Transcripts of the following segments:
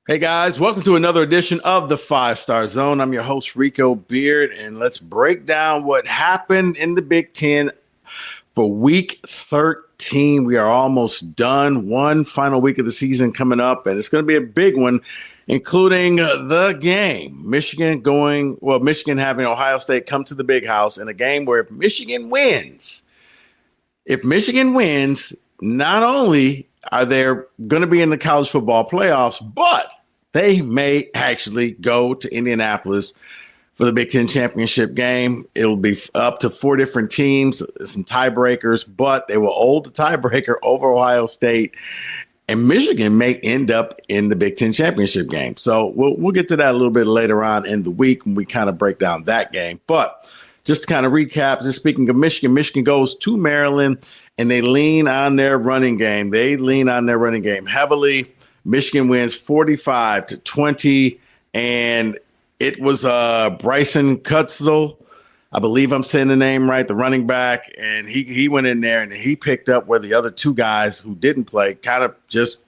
Hey guys, welcome to another edition of the Five Star Zone. I'm your host, Rico Beard, and let's break down what happened in the Big Ten for week 13. We are almost done. One final week of the season coming up, and it's going to be a big one, including the game. Michigan having Ohio State come to the big house in a game where if Michigan wins, not only are they going to be in the college football playoffs, but they may actually go to Indianapolis for the Big Ten championship game. It'll be up to 4 different teams, some tiebreakers, but they will hold the tiebreaker over Ohio State, and Michigan may end up in the Big Ten championship game. So we'll get to that a little bit later on in the week when we kind of break down that game. But just to kind of recap, just speaking of Michigan, Michigan goes to Maryland, and they lean on their running game. They lean on their running game heavily. Michigan wins 45-20, and it was Bryson Cutzel. I believe I'm saying the name right, the running back, and he went in there and he picked up where the other two guys who didn't play kind of just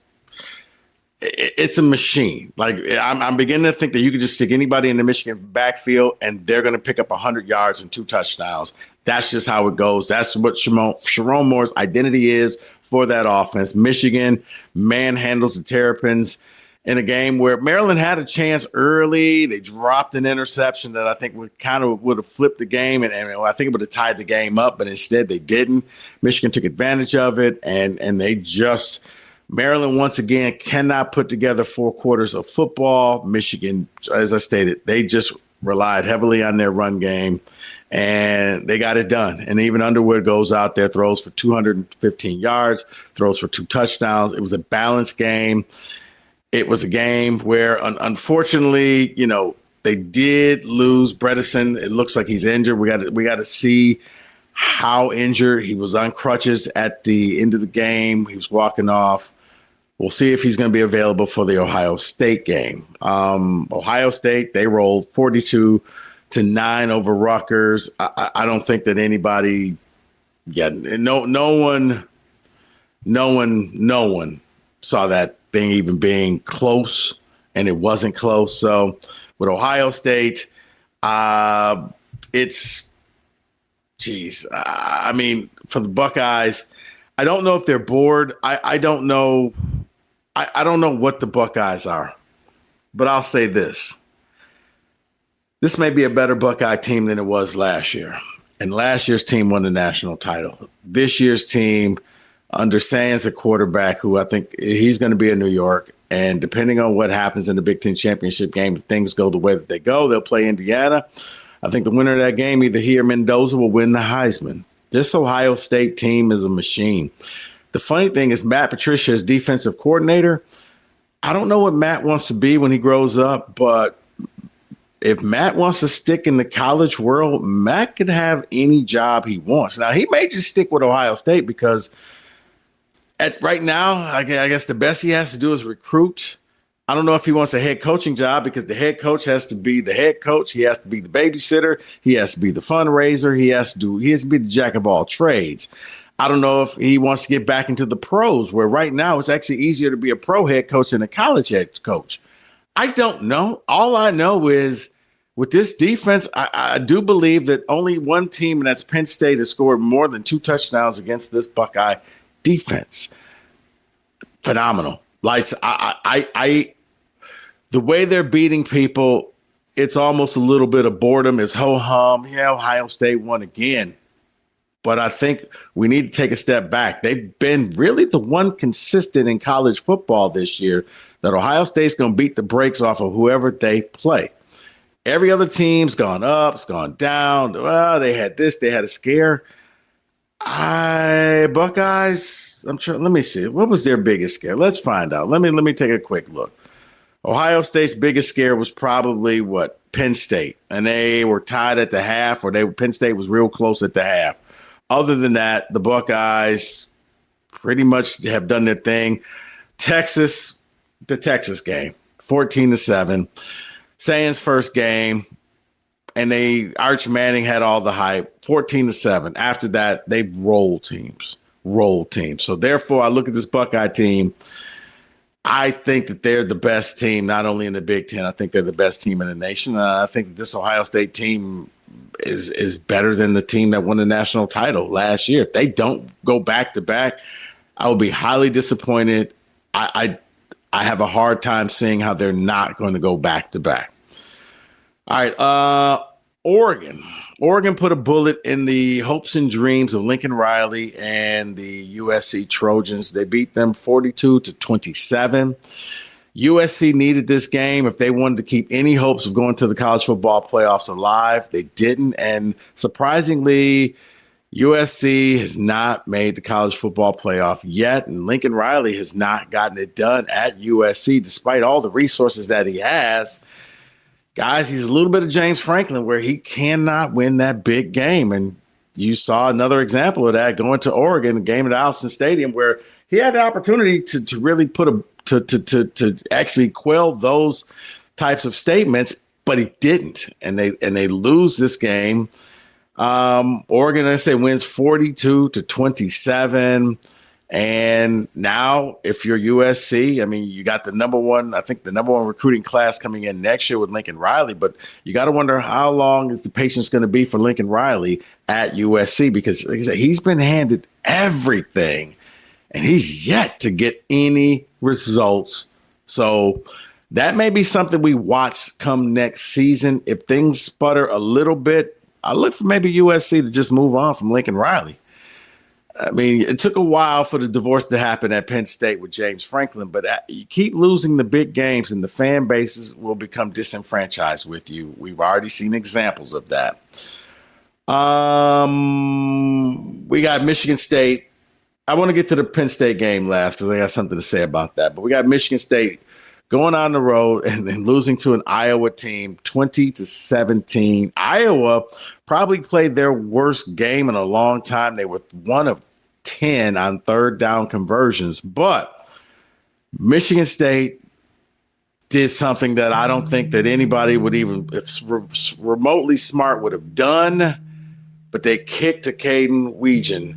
it's a machine. Like I'm beginning to think that you could just stick anybody in the Michigan backfield and they're going to pick up 100 yards and 2 touchdowns. That's just how it goes. That's what Sharon Moore's identity is for that offense. Michigan manhandles the Terrapins in a game where Maryland had a chance early. They dropped an interception that I think would have flipped the game, and I think it would have tied the game up, but instead they didn't. Michigan took advantage of it, and they just Maryland once again cannot put together 4 quarters of football. Michigan, as I stated, they just relied heavily on their run game, and they got it done. And even Underwood goes out there, throws for 215 yards, throws for 2 touchdowns. It was a balanced game. It was a game where, unfortunately, they did lose Bredesen. It looks like he's injured. We got to see how injured. He was on crutches at the end of the game. He was walking off. We'll see if he's going to be available for the Ohio State game. Ohio State, they rolled 42-9 over Rutgers. I don't think that anybody, no one saw that thing even being close, and it wasn't close. So with Ohio State, I mean, for the Buckeyes, I don't know if they're bored. I don't know. I don't know what the Buckeyes are, but I'll say this. This may be a better Buckeye team than it was last year. And last year's team won the national title. This year's team, under Sands, a quarterback who I think he's going to be in New York. And depending on what happens in the Big Ten championship game, if things go the way that they go, they'll play Indiana. I think the winner of that game, either he or Mendoza, will win the Heisman. This Ohio State team is a machine. The funny thing is Matt Patricia is defensive coordinator. I don't know what Matt wants to be when he grows up, but if Matt wants to stick in the college world, Matt can have any job he wants. Now, he may just stick with Ohio State because right now, I guess the best he has to do is recruit. I don't know if he wants a head coaching job because the head coach has to be the head coach. He has to be the babysitter. He has to be the fundraiser. He has to be the jack of all trades. I don't know if he wants to get back into the pros, where right now it's actually easier to be a pro head coach than a college head coach. I don't know. All I know is with this defense, I do believe that only one team, and that's Penn State, has scored more than 2 touchdowns against this Buckeye defense. Phenomenal. Like the way they're beating people, it's almost a little bit of boredom. It's ho-hum. Yeah, Ohio State won again. But I think we need to take a step back. They've been really the one consistent in college football this year that Ohio State's going to beat the brakes off of whoever they play. Every other team's gone up, it's gone down. Well, they had this, they had a scare. Buckeyes, let me see. What was their biggest scare? Let's find out. Let me take a quick look. Ohio State's biggest scare was probably Penn State. And they were tied at the half, or Penn State was real close at the half. Other than that, the Buckeyes pretty much have done their thing. The Texas game, 14-7. Sands' first game, and Arch Manning had all the hype, 14-7. After that, they've rolled teams. So therefore, I look at this Buckeye team. I think that they're the best team, not only in the Big Ten. I think they're the best team in the nation. I think that this Ohio State team is better than the team that won the national title last year. If they don't go back to back, I will be highly disappointed. I have a hard time seeing how they're not going to go back to back. All right, Oregon. Oregon put a bullet in the hopes and dreams of Lincoln Riley and the USC Trojans. They beat them 42-27. USC needed this game if they wanted to keep any hopes of going to the college football playoffs alive. They didn't. And surprisingly, USC has not made the college football playoff yet. And Lincoln Riley has not gotten it done at USC, despite all the resources that he has. Guys, he's a little bit of James Franklin where he cannot win that big game. And you saw another example of that going to Oregon, a game at Allison Stadium, where he had the opportunity to really put to actually quell those types of statements, but he didn't. And they lose this game. Oregon, I say, wins 42-27. And now, if you're USC, I mean, you got the number one recruiting class coming in next year with Lincoln Riley. But you got to wonder how long is the patience going to be for Lincoln Riley at USC? Because like I said, he's been handed everything, and he's yet to get any results. So that may be something we watch come next season. If things sputter a little bit, I look for maybe USC to just move on from Lincoln Riley. I mean, it took a while for the divorce to happen at Penn State with James Franklin, but you keep losing the big games and the fan bases will become disenfranchised with you. We've already seen examples of that. We got Michigan State. I want to get to the Penn State game last because I got something to say about that. But we got Michigan State going on the road and then losing to an Iowa team 20-17. Iowa probably played their worst game in a long time. They were 1 of 10 on third down conversions. But Michigan State did something that I don't think that anybody would even, if remotely smart, would have done. But they kicked to Caden Weegan.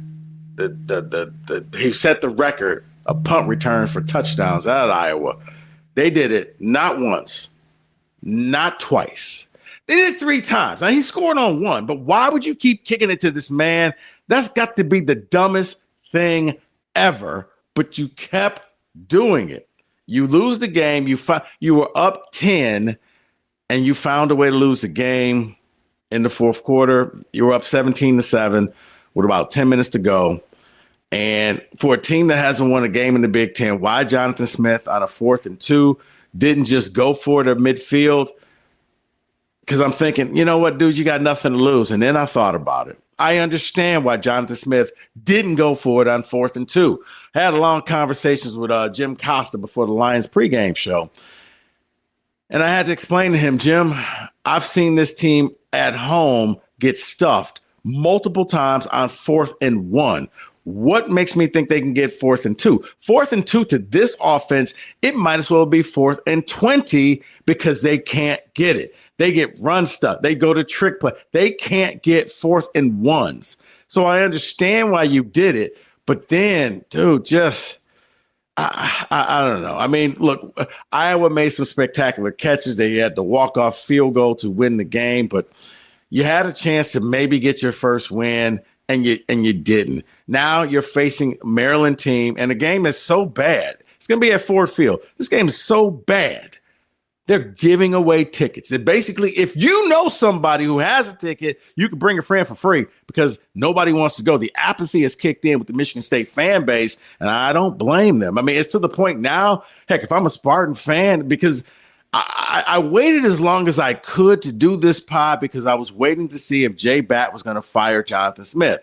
He set the record of punt returns for touchdowns out of Iowa. They did it not once, not twice. They did it 3 times. Now, he scored on 1, but why would you keep kicking it to this man? That's got to be the dumbest thing ever, but you kept doing it. You lose the game. You were up 10, and you found a way to lose the game in the fourth quarter. You were up 17-7 with about 10 minutes to go. And for a team that hasn't won a game in the Big Ten, why Jonathan Smith on a 4th and 2 didn't just go for it at midfield? Because I'm thinking, you know what, dude, you got nothing to lose. And then I thought about it. I understand why Jonathan Smith didn't go for it on 4th and 2. I had long conversations with Jim Costa before the Lions pregame show. And I had to explain to him, Jim, I've seen this team at home get stuffed multiple times on 4th and 1. What makes me think they can get 4th and 2? 4th and 2 to this offense, it might as well be 4th and 20 because they can't get it. They get run stuff. They go to trick play. They can't get 4th and 1s. So I understand why you did it. But then, dude, I don't know. I mean, look, Iowa made some spectacular catches. They had the walk-off field goal to win the game. But you had a chance to maybe get your first win. And you didn't. Now you're facing a Maryland team, and the game is so bad. It's going to be at Ford Field. This game is so bad. They're giving away tickets. That basically, if you know somebody who has a ticket, you can bring a friend for free because nobody wants to go. The apathy has kicked in with the Michigan State fan base, and I don't blame them. I mean, it's to the point now, heck, if I'm a Spartan fan, because I waited as long as I could to do this pod because I was waiting to see if Jay Batt was going to fire Jonathan Smith.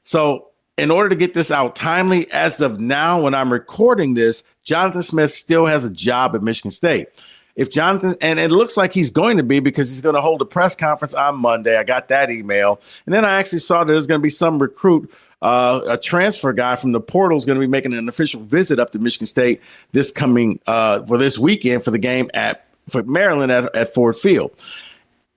So in order to get this out timely, as of now, when I'm recording this, Jonathan Smith still has a job at Michigan State. If Jonathan, and it looks like he's going to be because he's going to hold a press conference on Monday. I got that email. And then I actually saw that there's going to be some recruit, a transfer guy from the portal is going to be making an official visit up to Michigan State this coming for this weekend for the game for Maryland at Ford Field.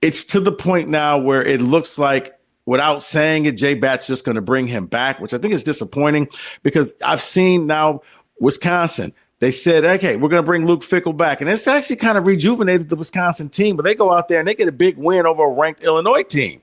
It's to the point now where it looks like, without saying it, Jay Batt's just going to bring him back, which I think is disappointing because I've seen now Wisconsin, They said, okay, we're going to bring Luke Fickell back. And it's actually kind of rejuvenated the Wisconsin team, but they go out there and they get a big win over a ranked Illinois team.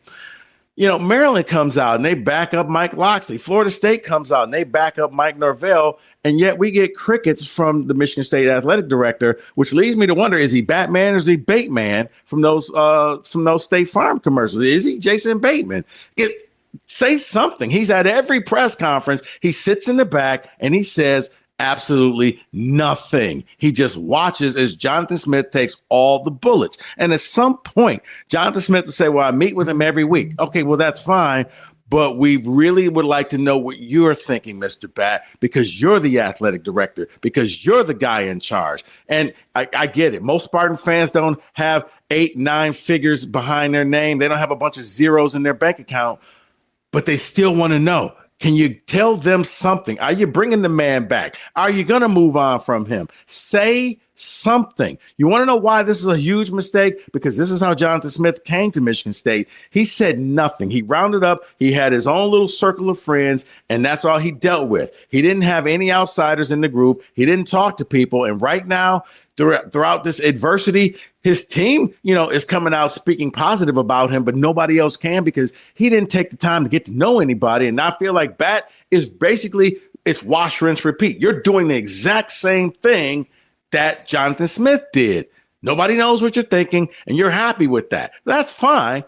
Maryland comes out and they back up Mike Locksley. Florida State comes out and they back up Mike Norvell. And yet we get crickets from the Michigan State athletic director, which leads me to wonder, is he Batman or is he Bateman from those State Farm commercials? Is he Jason Bateman? Say something. He's at every press conference. He sits in the back and he says absolutely nothing. He just watches as Jonathan Smith takes all the bullets. And at some point, Jonathan Smith will say, well, I meet with him every week. Okay, well, that's fine. But we really would like to know what you're thinking, Mr. Bat, because you're the athletic director, because you're the guy in charge. And I get it. Most Spartan fans don't have 8, 9 figures behind their name. They don't have a bunch of zeros in their bank account, but they still want to know. Can you tell them something? Are you bringing the man back? Are you going to move on from him? Say something. You want to know why this is a huge mistake? Because this is how Jonathan Smith came to Michigan State. He said nothing. He rounded up. He had his own little circle of friends, and that's all he dealt with. He didn't have any outsiders in the group. He didn't talk to people. And right now, throughout this adversity, his team, is coming out speaking positive about him, but nobody else can because he didn't take the time to get to know anybody. And I feel like Bat is basically, it's wash, rinse, repeat. You're doing the exact same thing that Jonathan Smith did. Nobody knows what you're thinking, and you're happy with that. That's fine.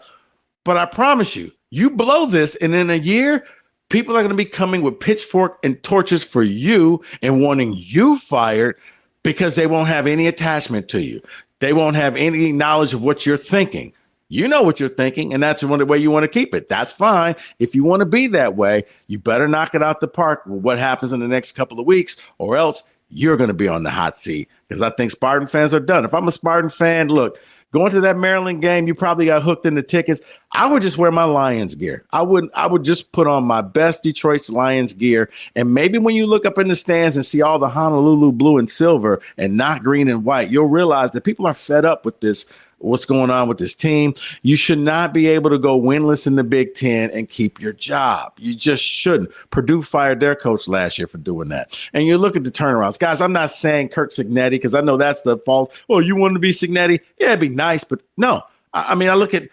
But I promise you, you blow this, and in a year, people are going to be coming with pitchfork and torches for you and wanting you fired because they won't have any attachment to you. They won't have any knowledge of what you're thinking. You know what you're thinking, and that's the way you want to keep it. That's fine. If you want to be that way, you better knock it out the park with what happens in the next couple of weeks, or else you're going to be on the hot seat because I think Spartan fans are done. If I'm a Spartan fan, look, going to that Maryland game, you probably got hooked in the tickets. I would just wear my Lions gear. I would just put on my best Detroit Lions gear. And maybe when you look up in the stands and see all the Honolulu blue and silver and not green and white, you'll realize that people are fed up with this. What's going on with this team? You should not be able to go winless in the Big Ten and keep your job. You just shouldn't. Purdue fired their coach last year for doing that. And you look at the turnarounds. Guys, I'm not saying Kirk Cignetti because I know that's the fault. Oh, you want to be Cignetti? Yeah, it'd be nice. But no, I mean, I look at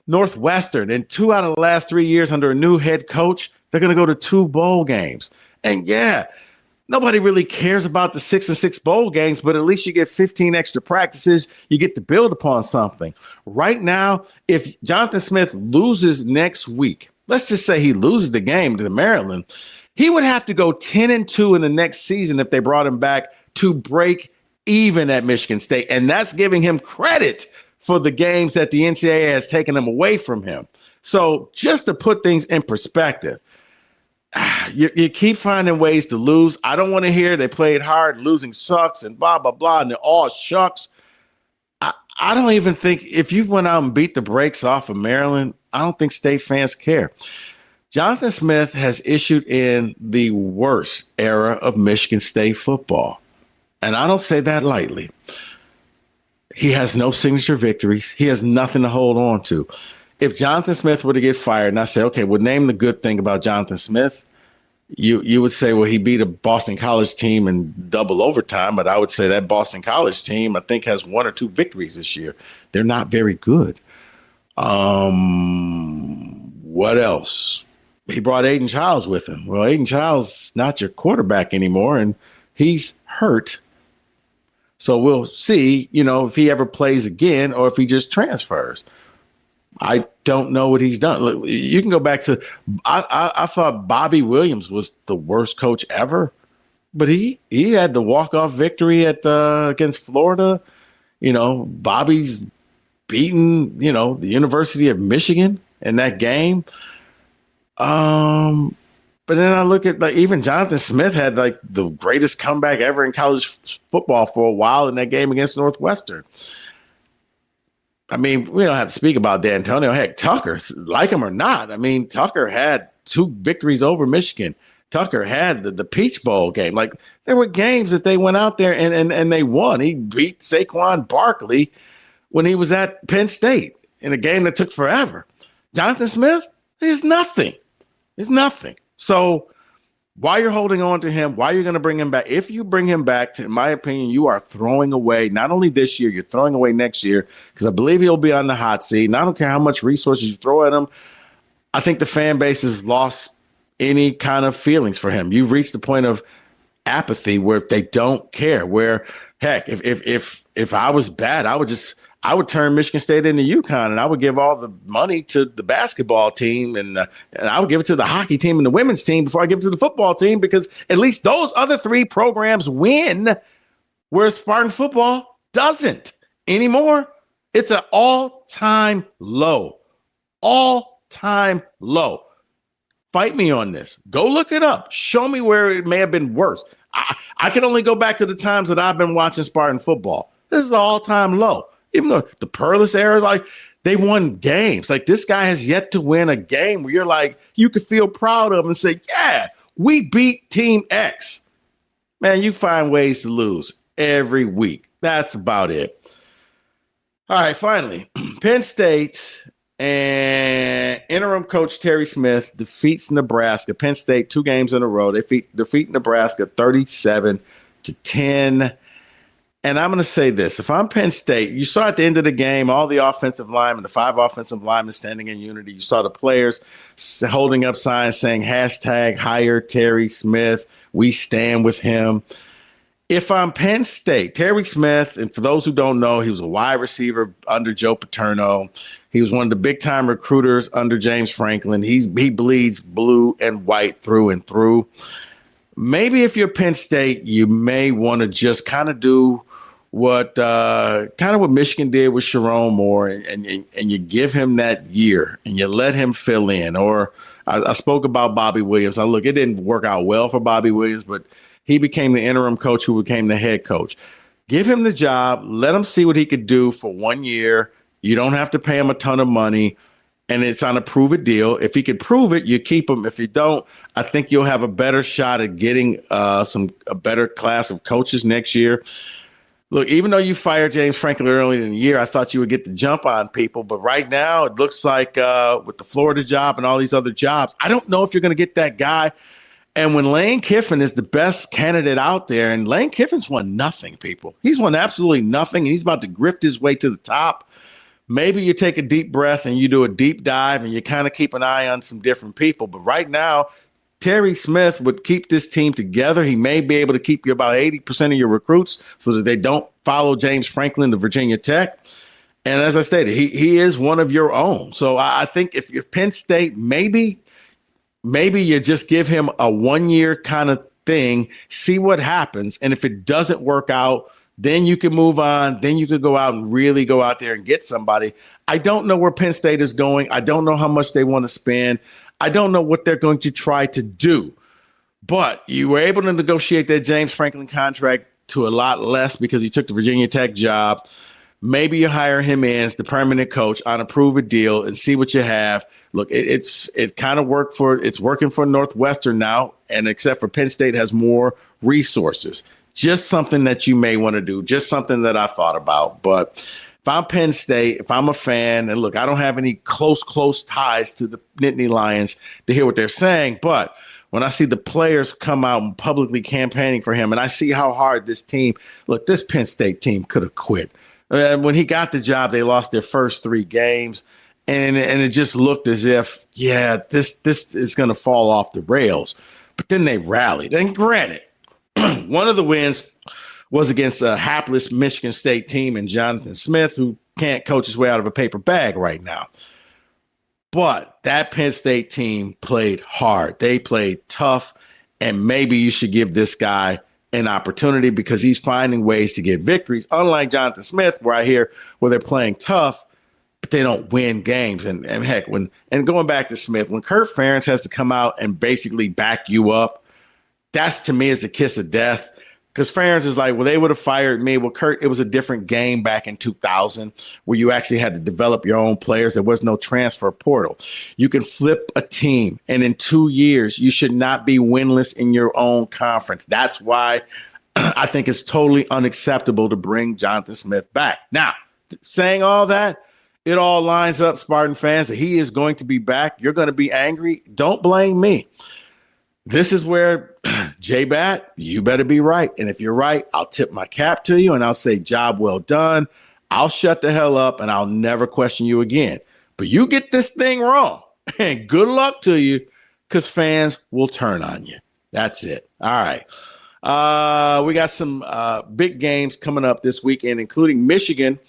Northwestern, and 2 out of the last 3 years under a new head coach, they're going to go to 2 bowl games. And yeah, nobody really cares about the 6-6 bowl games, but at least you get 15 extra practices. You get to build upon something. Right now, if Jonathan Smith loses next week, let's just say he loses the game to Maryland, he would have to go 10-2 in the next season if they brought him back to break even at Michigan State. And that's giving him credit for the games that the NCAA has taken him away from him. So just to put things in perspective, you keep finding ways to lose. I don't want to hear they played hard, losing sucks, and blah, blah, blah, and they're all shucks. I don't even think if you went out and beat the brakes off of Maryland, I don't think State fans care. Jonathan Smith has issued in the worst era of Michigan State football, and I don't say that lightly. He has no signature victories. He has nothing to hold on to. If Jonathan Smith were to get fired, and I say, okay, well, name the good thing about Jonathan Smith, you would say, well, he beat a Boston College team in double overtime, but I would say that Boston College team, I think, has 1 or 2 victories this year. They're not very good. What else? He brought Aiden Childs with him. Well, Aiden Childs not your quarterback anymore, and he's hurt. So we'll see, if he ever plays again or if he just transfers. I don't know what he's done. Look, you can go back to I thought Bobby Williams was the worst coach ever, but he had the walk-off victory at against Florida. Bobby's beaten, the University of Michigan in that game. But then I look at even Jonathan Smith had the greatest comeback ever in college football for a while in that game against Northwestern. I mean, we don't have to speak about D'Antonio. Heck, Tucker, like him or not, I mean, Tucker had 2 victories over Michigan. Tucker had the Peach Bowl game. There were games that they went out there and they won. He beat Saquon Barkley when he was at Penn State in a game that took forever. Jonathan Smith is nothing. It's nothing. So why you're holding on to him, why you're going to bring him back. If you bring him back, in my opinion, you are throwing away not only this year, you're throwing away next year, because I believe he'll be on the hot seat. And I don't care how much resources you throw at him. I think the fan base has lost any kind of feelings for him. You've reached the point of apathy where they don't care. Where, heck, if I was bad, I would turn Michigan State into UConn, and I would give all the money to the basketball team, and I would give it to the hockey team and the women's team before I give it to the football team, because at least those other three programs win, whereas Spartan football doesn't anymore. It's an all-time low. All-time low. Fight me on this. Go look it up. Show me where it may have been worse. I can only go back to the times that I've been watching Spartan football. This is all-time low. Even though the Perlis era is like, they won games. Like, this guy has yet to win a game where you're like, you could feel proud of him and say, yeah, we beat Team X. Man, you find ways to lose every week. That's about it. All right, finally, Penn State and interim coach Terry Smith defeats Nebraska. Penn State 2 games in a row. They defeat Nebraska 37-10. And I'm going to say this. If I'm Penn State, you saw at the end of the game all the offensive linemen, the 5 offensive linemen standing in unity. You saw the players holding up signs saying hashtag hire Terry Smith. We stand with him. If I'm Penn State, Terry Smith, and for those who don't know, he was a wide receiver under Joe Paterno. He was one of the big-time recruiters under James Franklin. He bleeds blue and white through and through. Maybe if you're Penn State, you may want to just kind of do what Michigan did with Sharon Moore, and you give him that year and you let him fill in. Or I spoke about Bobby Williams. It didn't work out well for Bobby Williams, but he became the interim coach who became the head coach. Give him the job. Let him see what he could do for 1 year. You don't have to pay him a ton of money, and it's on a prove it deal. If he could prove it, you keep him. If you don't, I think you'll have a better shot at getting a better class of coaches next year. Look, even though you fired James Franklin early in the year, I thought you would get the jump on people. But right now, it looks like with the Florida job and all these other jobs, I don't know if you're going to get that guy. And when Lane Kiffin is the best candidate out there, and Lane Kiffin's won nothing, people. He's won absolutely nothing, and he's about to grift his way to the top. Maybe you take a deep breath and you do a deep dive and you kind of keep an eye on some different people. But right now, Terry Smith would keep this team together. He may be able to keep you about 80% of your recruits so that they don't follow James Franklin to Virginia Tech. And as I stated, he is one of your own. So I think if you're Penn State, maybe you just give him a 1 year kind of thing, see what happens. And if it doesn't work out, then you can move on. Then you could go out and really go out there and get somebody. I don't know where Penn State is going. I don't know how much they want to spend. I don't know what they're going to try to do. But you were able to negotiate that James Franklin contract to a lot less because he took the Virginia Tech job. Maybe you hire him in as the permanent coach on a prove-it deal and see what you have. Look, it kind of it's working for Northwestern now, and except for Penn State has more resources. Just something that you may want to do, just something that I thought about. But if I'm Penn State, if I'm a fan, and look, I don't have any close ties to the Nittany Lions to hear what they're saying, but when I see the players come out and publicly campaigning for him, and I see how hard this Penn State team could have quit. When he got the job, they lost their first 3 games, and it just looked as if, this is going to fall off the rails. But then they rallied. And granted, one of the wins was against a hapless Michigan State team and Jonathan Smith, who can't coach his way out of a paper bag right now. But that Penn State team played hard. They played tough, and maybe you should give this guy an opportunity because he's finding ways to get victories, unlike Jonathan Smith, where they're playing tough, but they don't win games. And heck, going back to Smith, when Kurt Ferentz has to come out and basically back you up, that's to me is the kiss of death. Because Ferentz is like, well, they would have fired me. Well, Kurt, it was a different game back in 2000 where you actually had to develop your own players. There was no transfer portal. You can flip a team, and in 2 years, you should not be winless in your own conference. That's why I think it's totally unacceptable to bring Jonathan Smith back. Now, saying all that, it all lines up, Spartan fans, that he is going to be back. You're going to be angry. Don't blame me. this is where, J-Bat, you better be right. And if you're right, I'll tip my cap to you and I'll say, job well done. I'll shut the hell up and I'll never question you again. But you get this thing wrong, and good luck to you, because fans will turn on you. That's it. All right. We got some big games coming up this weekend, including Michigan.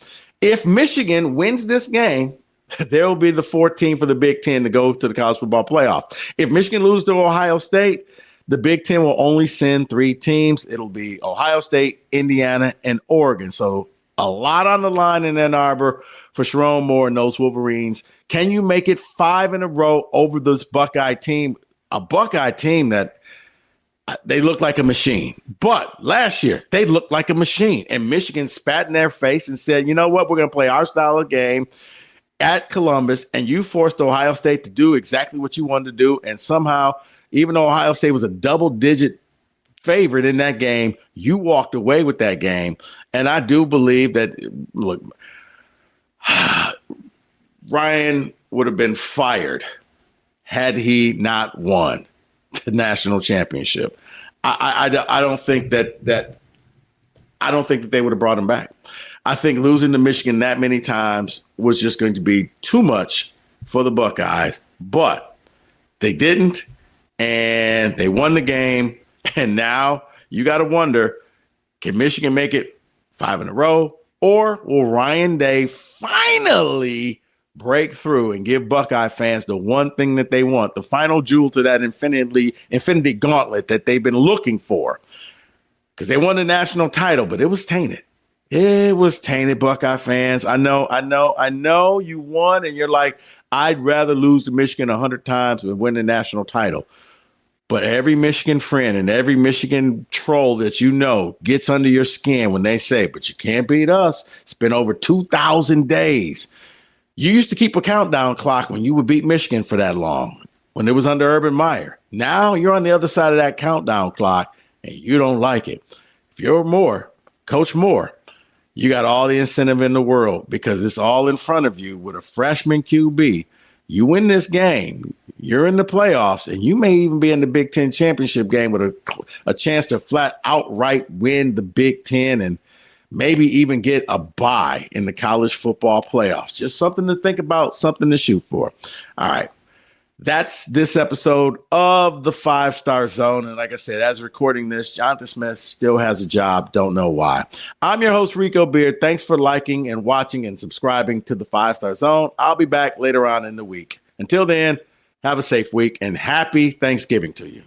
If Michigan wins this game, they'll be the 4th team for the Big Ten to go to the college football playoff. If Michigan loses to Ohio State, the Big Ten will only send 3 teams. It'll be Ohio State, Indiana, and Oregon. So a lot on the line in Ann Arbor for Sharon Moore and those Wolverines. Can you make it 5 in a row over this Buckeye team? A Buckeye team that they look like a machine. But last year, they looked like a machine. And Michigan spat in their face and said, you know what? We're going to play our style of game at Columbus. And you forced Ohio State to do exactly what you wanted to do. And somehow, even though Ohio State was a double-digit favorite in that game, you walked away with that game. And I do believe that, look, Ryan would have been fired had he not won the national championship. I don't think that I don't think that they would have brought him back. I think losing to Michigan that many times was just going to be too much for the Buckeyes, but they didn't, and they won the game. And now you got to wonder, can Michigan make it 5 in a row, or will Ryan Day finally break through and give Buckeye fans the one thing that they want, the final jewel to that infinity gauntlet that they've been looking for? Because they won the national title, but it was tainted. It was tainted, Buckeye fans. I know you won, and you're like, I'd rather lose to Michigan 100 times than win the national title. But every Michigan friend and every Michigan troll that you know gets under your skin when they say, but you can't beat us. It's been over 2,000 days. You used to keep a countdown clock when you would beat Michigan for that long, when it was under Urban Meyer. Now you're on the other side of that countdown clock, and you don't like it. If you're Coach Moore, you got all the incentive in the world because it's all in front of you with a freshman QB. You win this game, you're in the playoffs, and you may even be in the Big Ten championship game with a chance to flat outright win the Big Ten and maybe even get a bye in the college football playoffs. Just something to think about, something to shoot for. All right. That's this episode of the 5-Star Zone. And like I said, as recording this, Jonathan Smith still has a job. Don't know why. I'm your host, Rico Beard. Thanks for liking and watching and subscribing to the 5-Star Zone. I'll be back later on in the week. Until then, have a safe week and happy Thanksgiving to you.